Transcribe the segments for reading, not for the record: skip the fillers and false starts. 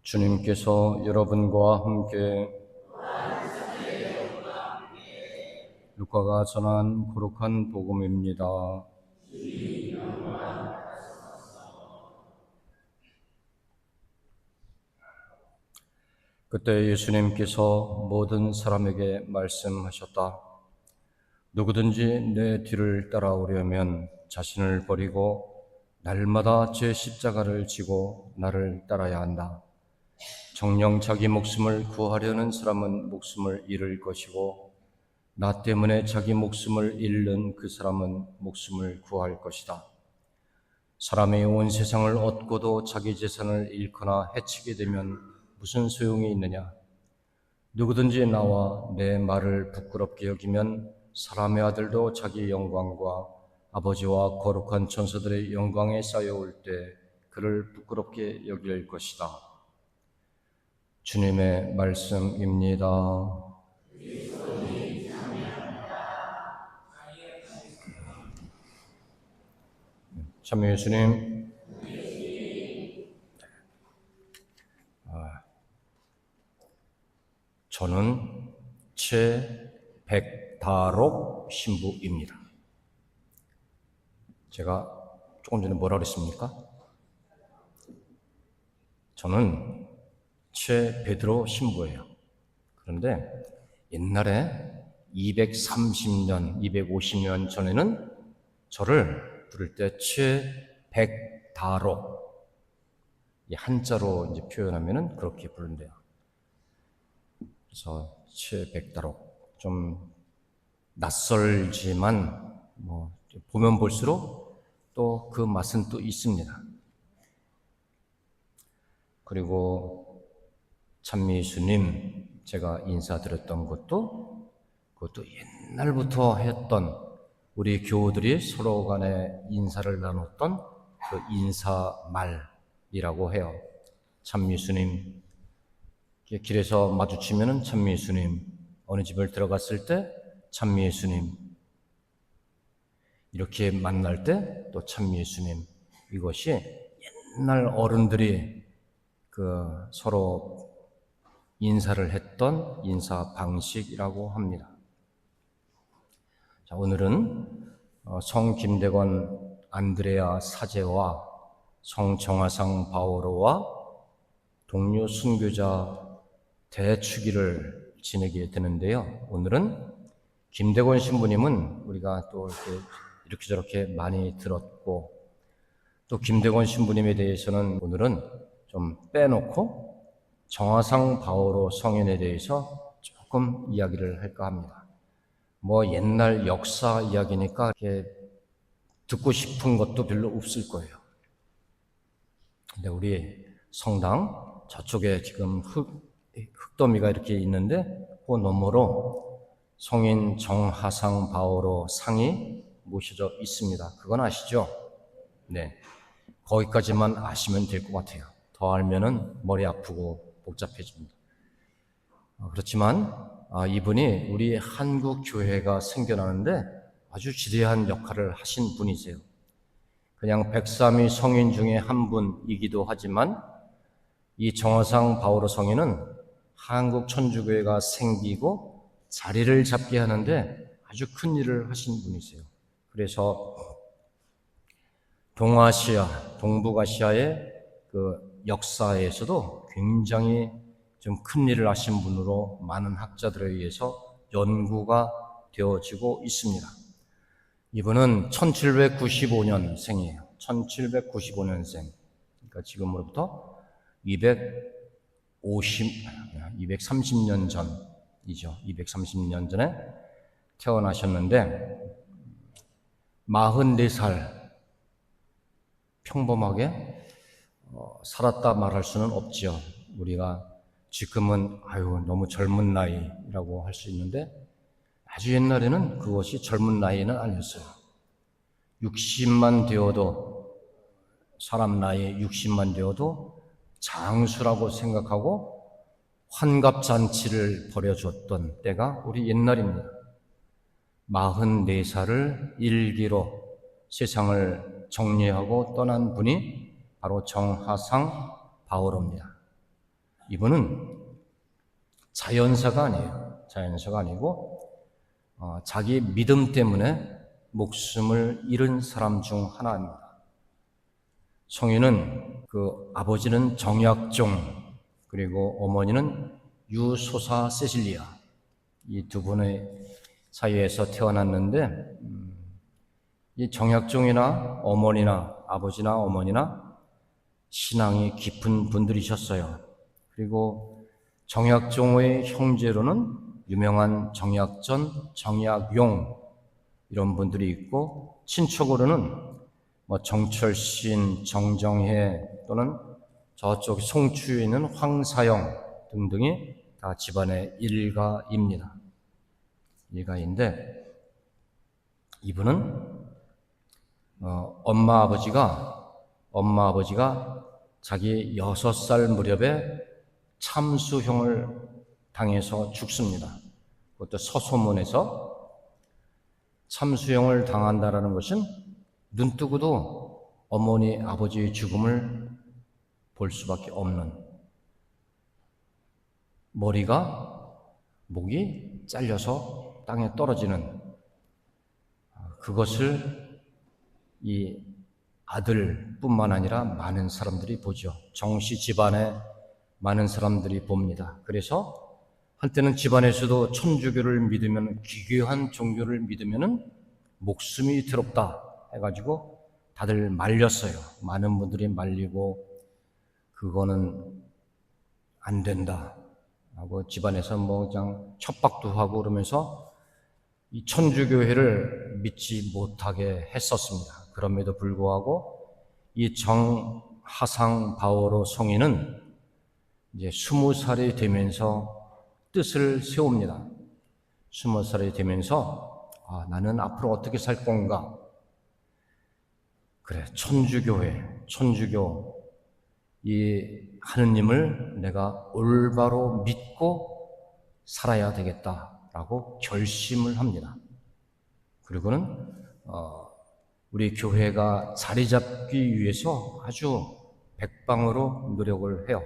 주님께서 여러분과 함께 루카가 전한 거룩한 복음입니다. 그때 예수님께서 모든 사람에게 말씀하셨다. 누구든지 내 뒤를 따라오려면 자신을 버리고 날마다 제 십자가를 지고 나를 따라야 한다. 정녕 자기 목숨을 구하려는 사람은 목숨을 잃을 것이고 나 때문에 자기 목숨을 잃는 그 사람은 목숨을 구할 것이다. 사람이 온 세상을 얻고도 자기 재산을 잃거나 해치게 되면 무슨 소용이 있느냐? 누구든지 나와 내 말을 부끄럽게 여기면 사람의 아들도 자기 영광과 아버지와 거룩한 천사들의 영광에 쌓여올 때 그를 부끄럽게 여길 것이다. 주님의 말씀입니다. 참여 예수님. 저는 최백다록 신부입니다. 제가 조금 전에 뭐라 그랬습니까? 저는 최베드로 신부예요. 그런데 옛날에 230년, 250년 전에는 저를 부를 때 최백다록, 이 한자로 이제 표현하면은 그렇게 부른대요. 그래서 최백다록, 좀 낯설지만 보면 볼수록 또 그 맛은 또 있습니다. 그리고 참미예수님 제가 인사드렸던 것도 그것도 옛날부터 했던, 우리 교우들이 서로 간에 인사를 나눴던 그 인사말이라고 해요. 참미예수님, 길에서 마주치면은 참미예수님, 어느 집을 들어갔을 때 참미예수님, 이렇게 만날 때 또 참미예수님, 이것이 옛날 어른들이 서로 인사를 했던 인사 방식이라고 합니다. 자, 오늘은 성 김대건 안드레아 사제와 성 정화상 바오로와 동료 순교자 대축일을 지내게 되는데요. 오늘은 김대건 신부님은 우리가 또 이렇게 저렇게 많이 들었고, 또 김대건 신부님에 대해서는 오늘은 좀 빼놓고 정화상 바오로 성인에 대해서 조금 이야기를 할까 합니다. 옛날 역사 이야기니까 이렇게 듣고 싶은 것도 별로 없을 거예요. 근데 우리 성당 저쪽에 지금 흙더미가 이렇게 있는데 그 너머로 성인 정화상 바오로 상이 모셔져 있습니다. 그건 아시죠? 네. 거기까지만 아시면 될 것 같아요. 더 알면은 머리 아프고 복잡해집니다. 그렇지만 이분이 우리 한국 교회가 생겨나는데 아주 지대한 역할을 하신 분이세요. 그냥 103위 성인 중에 한 분이기도 하지만 이 정화상 바오로 성인은 한국 천주교회가 생기고 자리를 잡게 하는데 아주 큰 일을 하신 분이세요. 그래서 동아시아, 동북아시아의 그 역사에서도 굉장히 좀 큰 일을 하신 분으로 많은 학자들에 의해서 연구가 되어지고 있습니다. 이분은 1795년생이에요. 1795년생. 그러니까 지금으로부터 230년 전이죠. 230년 전에 태어나셨는데 44살 평범하게 살았다 말할 수는 없죠. 우리가 지금은 너무 젊은 나이라고 할 수 있는데 아주 옛날에는 그것이 젊은 나이는 아니었어요. 60만 되어도, 사람 나이 60만 되어도 장수라고 생각하고 환갑잔치를 벌여줬던 때가 우리 옛날입니다. 44살을 일기로 세상을 정리하고 떠난 분이 바로 정화상 바오로입니다. 이분은 자연사가 아니에요. 자연사가 아니고 자기 믿음 때문에 목숨을 잃은 사람 중 하나입니다. 성인은 그 아버지는 정약종, 그리고 어머니는 유소사 세실리아, 이 두 분의 사이에서 태어났는데, 이 정약종이나 어머니나 아버지나 어머니나 신앙이 깊은 분들이셨어요. 그리고 정약종의 형제로는 유명한 정약전, 정약용 이런 분들이 있고, 친척으로는 정철신, 정정혜 또는 저쪽 송추에 있는 황사영 등등이 다 집안의 일가입니다. 일가인데, 이분은 엄마 아버지가 자기 6살 무렵에 참수형을 당해서 죽습니다. 그것도 서소문에서. 참수형을 당한다라는 것은 눈뜨고도 어머니, 아버지의 죽음을 볼 수밖에 없는, 목이 잘려서 땅에 떨어지는 그것을 이 아들뿐만 아니라 많은 사람들이 보죠. 정씨 집안에 많은 사람들이 봅니다. 그래서 한때는 집안에서도 천주교를 믿으면, 기괴한 종교를 믿으면 목숨이 더럽다 해가지고 다들 말렸어요. 많은 분들이 말리고 그거는 안 된다 하고 집안에서 그냥 협박도 하고 그러면서 이 천주교회를 믿지 못하게 했었습니다. 그럼에도 불구하고 이 정하상 바오로 성인은 이제 20살이 되면서 뜻을 세웁니다. 20살이 되면서 나는 앞으로 어떻게 살 건가? 그래, 천주교 이 하느님을 내가 올바로 믿고 살아야 되겠다라고 결심을 합니다. 그리고는 우리 교회가 자리 잡기 위해서 아주 백방으로 노력을 해요.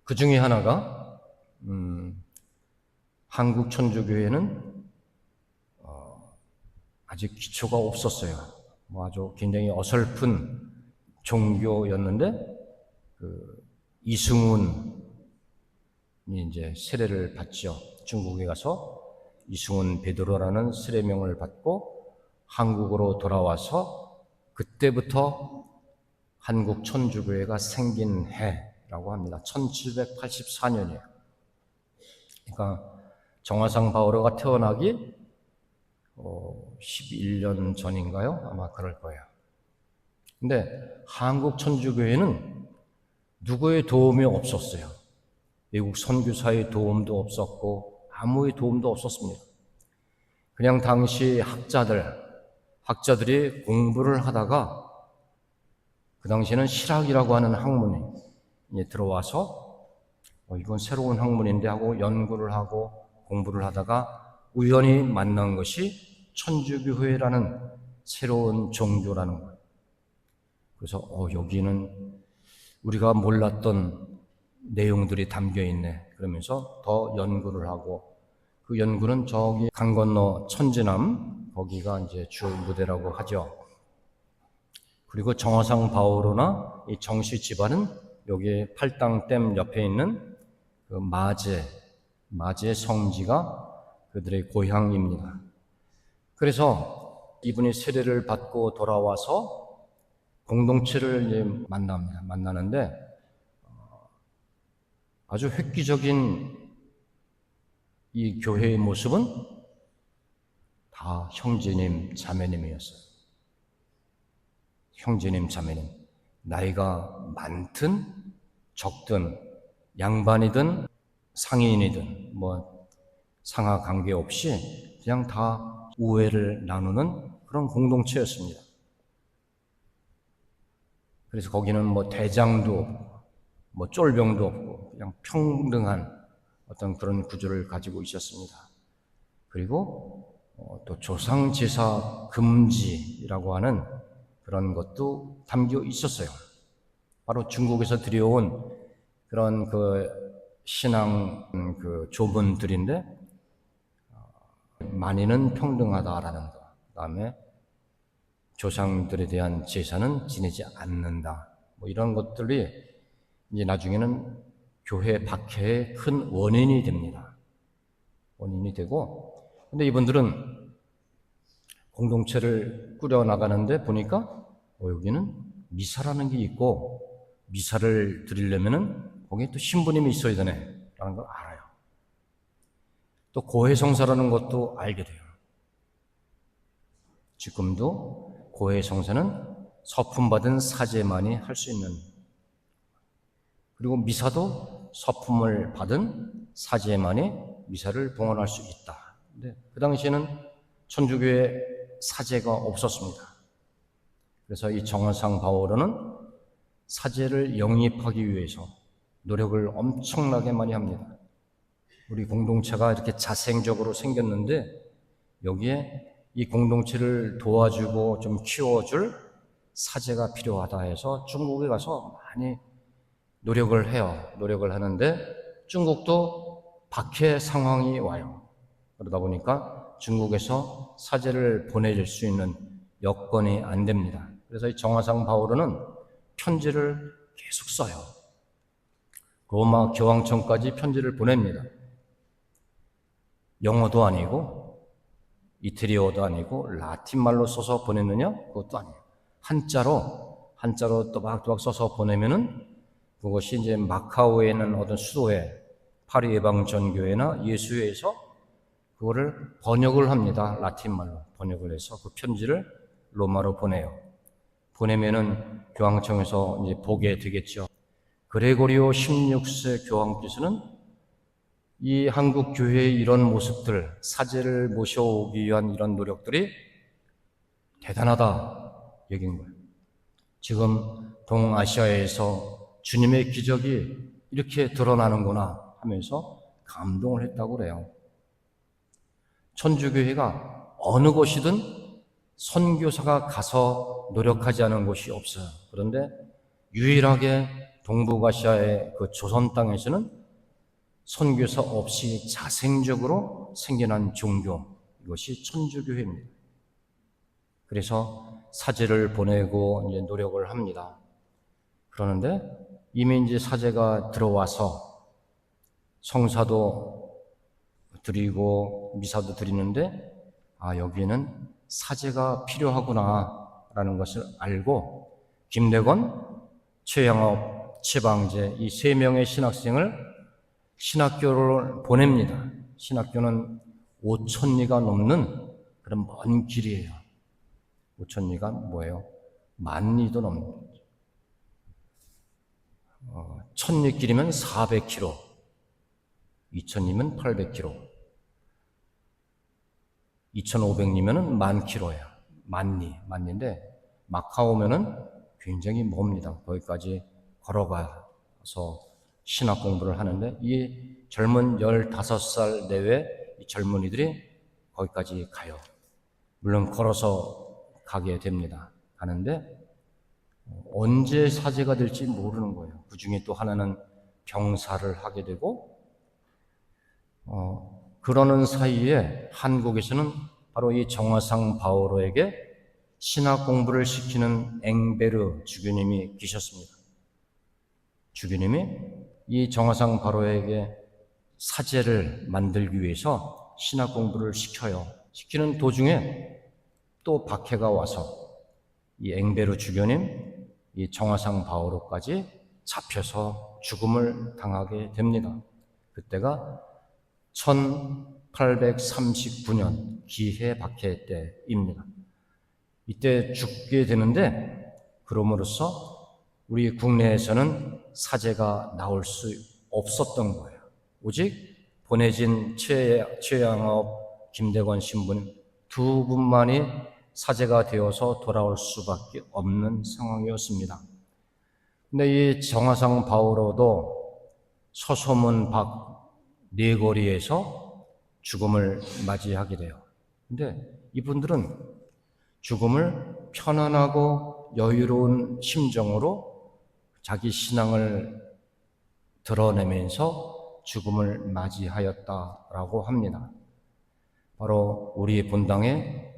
그 중에 하나가 한국 천주교회는 아직 기초가 없었어요. 아주 굉장히 어설픈 종교였는데 이승훈이 이제 세례를 받죠. 중국에 가서 이승훈 베드로라는 세례명을 받고 한국으로 돌아와서 그때부터 한국 천주교회가 생긴 해라고 합니다. 1784년이에요. 그러니까 정하상 바오로가 태어나기 11년 전인가요? 아마 그럴 거예요. 근데 한국 천주교회는 누구의 도움이 없었어요. 외국 선교사의 도움도 없었고 아무의 도움도 없었습니다. 그냥 당시 학자들이 공부를 하다가 그 당시에는 실학이라고 하는 학문이 들어와서 이건 새로운 학문인데 하고 연구를 하고 공부를 하다가 우연히 만난 것이 천주교회라는 새로운 종교라는 거예요. 그래서 여기는 우리가 몰랐던 내용들이 담겨 있네. 그러면서 더 연구를 하고, 그 연구는 저기 강 건너 천지남, 거기가 이제 주 무대라고 하죠. 그리고 정하상 바오로나 이 정씨 집안은 여기 팔당댐 옆에 있는 그 마제 성지가 그들의 고향입니다. 그래서 이분이 세례를 받고 돌아와서 공동체를 이제 만나는데 아주 획기적인 이 교회의 모습은 다 형제님, 자매님이었어요. 형제님, 자매님. 나이가 많든 적든 양반이든 상인이든 상하 관계없이 그냥 다 우애를 나누는 그런 공동체였습니다. 그래서 거기는 대장도 없고 쫄병도 없고 그냥 평등한 어떤 그런 구조를 가지고 있었습니다. 그리고 또 조상제사 금지라고 하는 그런 것도 담겨 있었어요. 바로 중국에서 들여온 그런 그 신앙 그 조문들인데, 만인은 평등하다라는 것, 그다음에 조상들에 대한 제사는 지내지 않는다, 뭐 이런 것들이 이제 나중에는 교회 박해의 큰 원인이 됩니다. 원인이 되고, 근데 이분들은 공동체를 꾸려나가는데 보니까 여기는 미사라는 게 있고, 미사를 드리려면은 거기에 또 신부님이 있어야 되네 라는 걸 알아요. 또 고해성사라는 것도 알게 돼요. 지금도 고해성사는 서품 받은 사제만이 할 수 있는, 그리고 미사도 서품을 받은 사제만이 미사를 봉헌할 수 있다. 근데 그 당시에는 천주교에 사제가 없었습니다. 그래서 이 정화상 바오로는 사제를 영입하기 위해서 노력을 엄청나게 많이 합니다. 우리 공동체가 이렇게 자생적으로 생겼는데 여기에 이 공동체를 도와주고 좀 키워줄 사제가 필요하다 해서 중국에 가서 많이 노력을 해요. 노력을 하는데 중국도 박해 상황이 와요. 그러다 보니까 중국에서 사제를 보내줄 수 있는 여건이 안 됩니다. 그래서 이 정화상 바오로는 편지를 계속 써요. 로마 교황청까지 편지를 보냅니다. 영어도 아니고 이태리어도 아니고 라틴말로 써서 보냈느냐? 그것도 아니에요. 한자로 또박또박 써서 보내면은 그것이 이제 마카오에 있는 어떤 수도회, 파리 예방전교회나 예수회에서 그거를 번역을 합니다. 라틴말로 번역을 해서 그 편지를 로마로 보내요. 보내면은 교황청에서 이제 보게 되겠죠. 그레고리오 16세 교황께서는 이 한국 교회의 이런 모습들, 사제를 모셔오기 위한 이런 노력들이 대단하다 얘기인 거예요. 지금 동아시아에서 주님의 기적이 이렇게 드러나는구나 하면서 감동을 했다고 그래요. 천주교회가 어느 곳이든 선교사가 가서 노력하지 않은 곳이 없어요. 그런데 유일하게 동북아시아의 그 조선 땅에서는 선교사 없이 자생적으로 생겨난 종교, 이것이 천주교회입니다. 그래서 사제를 보내고 이제 노력을 합니다. 그러는데 이미 이제 사제가 들어와서 성사도 드리고 미사도 드리는데 여기에는 사제가 필요하구나라는 것을 알고 김대건, 최양업, 최방재 이 세 명의 신학생을 신학교를 보냅니다. 신학교는 5,000리가 넘는 그런 먼 길이에요. 5,000리가 뭐예요? 10,000리도 넘는 거죠. 1,000리 길이면 400km, 2,000리면 800km, 2,500리면은 10,000km예요. 만리인데 마카오면은 굉장히 멉니다. 거기까지 걸어가서 신학 공부를 하는데 이 젊은 15살 내외 이 젊은이들이 거기까지 가요. 물론 걸어서 가게 됩니다. 가는데 언제 사제가 될지 모르는 거예요. 그 중에 또 하나는 병사를 하게 되고 그러는 사이에 한국에서는 바로 이 정화상 바오로에게 신학 공부를 시키는 앵베르 주교님이 계셨습니다. 주교님이 이 정화상 바오로에게 사제를 만들기 위해서 신학 공부를 시켜요. 시키는 도중에 또 박해가 와서 이 앵베르 주교님, 이 정화상 바오로까지 잡혀서 죽음을 당하게 됩니다. 그때가 1839년 기해 박해 때입니다. 이때 죽게 되는데 그럼으로써 우리 국내에서는 사제가 나올 수 없었던 거예요. 오직 보내진 최양업, 김대건 신부님 두 분만이 사제가 되어서 돌아올 수밖에 없는 상황이었습니다. 근데 이 정화상 바오로도 서소문 밖 네거리에서 죽음을 맞이하게 돼요. 근데 이분들은 죽음을 편안하고 여유로운 심정으로 자기 신앙을 드러내면서 죽음을 맞이하였다라고 합니다. 바로 우리 본당의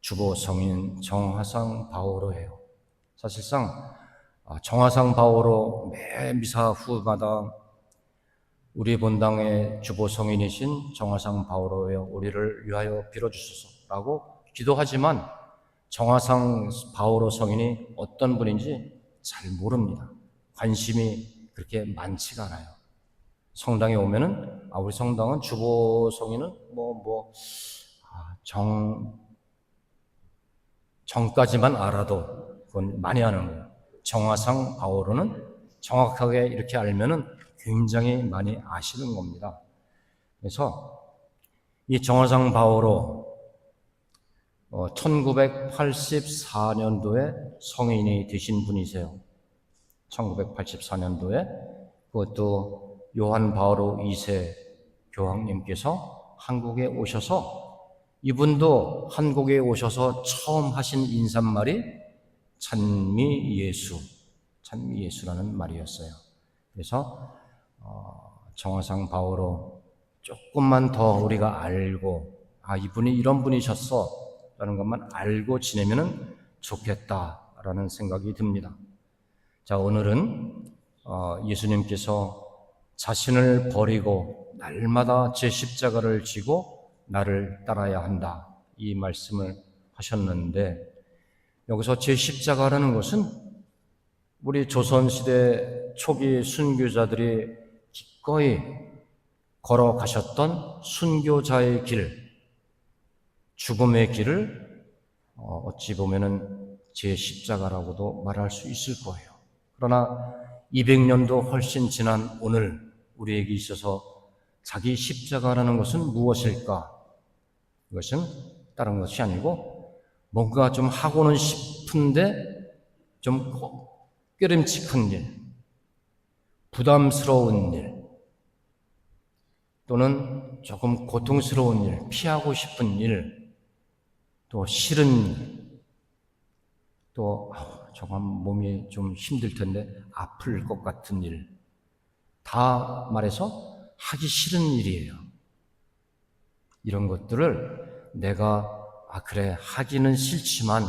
주보 성인 정화상 바오로예요. 사실상 정화상 바오로 매 미사 후마다 우리 본당의 주보 성인이신 정화상 바오로여 우리를 위하여 빌어주소서라고 기도하지만 정화상 바오로 성인이 어떤 분인지 잘 모릅니다. 관심이 그렇게 많지가 않아요. 성당에 오면은 우리 성당은 주보 성인은 정까지만 알아도 그건 많이 아는 거예요. 정화상 바오로는 정확하게 이렇게 알면은 굉장히 많이 아시는 겁니다. 그래서 이 정화상 바오로 1984년도에 성인이 되신 분이세요. 1984년도에 그것도 요한 바오로 2세 교황님께서 한국에 오셔서 이분도 한국에 오셔서 처음 하신 인사말이 찬미 예수라는 말이었어요. 그래서 정화상 바오로 조금만 더 우리가 알고 이분이 이런 분이셨어 라는 것만 알고 지내면 좋겠다라는 생각이 듭니다. 자, 오늘은 예수님께서 자신을 버리고 날마다 제 십자가를 지고 나를 따라야 한다 이 말씀을 하셨는데, 여기서 제 십자가라는 것은 우리 조선시대 초기 순교자들이 기꺼이 걸어가셨던 순교자의 길, 죽음의 길을 어찌 보면은 제 십자가라고도 말할 수 있을 거예요. 그러나 200년도 훨씬 지난 오늘 우리에게 있어서 자기 십자가라는 것은 무엇일까? 그것은 다른 것이 아니고 뭔가 좀 하고는 싶은데 좀 꾀름칙한 일, 부담스러운 일, 또는 조금 고통스러운 일, 피하고 싶은 일, 또 싫은 일, 또 조금 몸이 좀 힘들 텐데 아플 것 같은 일, 다 말해서 하기 싫은 일이에요. 이런 것들을 내가 그래 하기는 싫지만,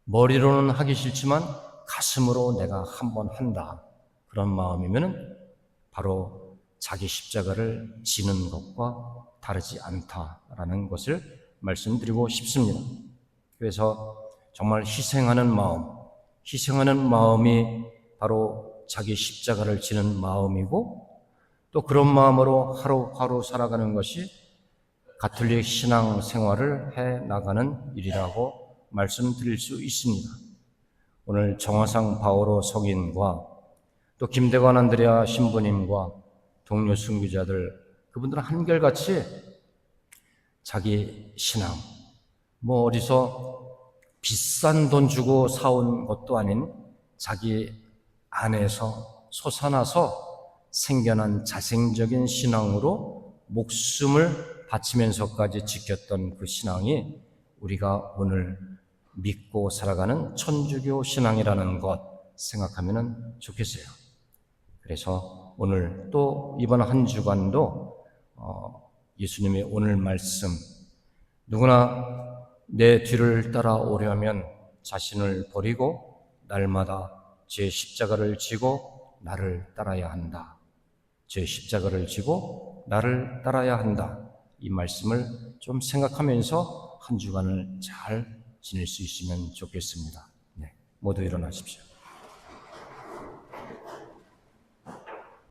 머리로는 하기 싫지만 가슴으로 내가 한번 한다, 그런 마음이면 바로 자기 십자가를 지는 것과 다르지 않다라는 것을 말씀드리고 싶습니다. 그래서 정말 희생하는 마음이 바로 자기 십자가를 지는 마음이고, 또 그런 마음으로 하루하루 살아가는 것이 가톨릭 신앙 생활을 해 나가는 일이라고 말씀드릴 수 있습니다. 오늘 정화상 바오로 성인과 또 김대관 안드레아 신부님과 동료 순교자들, 그분들은 한결같이 자기 신앙, 어디서 비싼 돈 주고 사온 것도 아닌 자기 안에서 솟아나서 생겨난 자생적인 신앙으로 목숨을 바치면서까지 지켰던 그 신앙이 우리가 오늘 믿고 살아가는 천주교 신앙이라는 것 생각하면 좋겠어요. 그래서 오늘 또 이번 한 주간도 예수님의 오늘 말씀, 누구나 내 뒤를 따라오려면 자신을 버리고 날마다 제 십자가를 지고 나를 따라야 한다. 제 십자가를 지고 나를 따라야 한다. 이 말씀을 좀 생각하면서 한 주간을 잘 지낼 수 있으면 좋겠습니다. 모두 일어나십시오.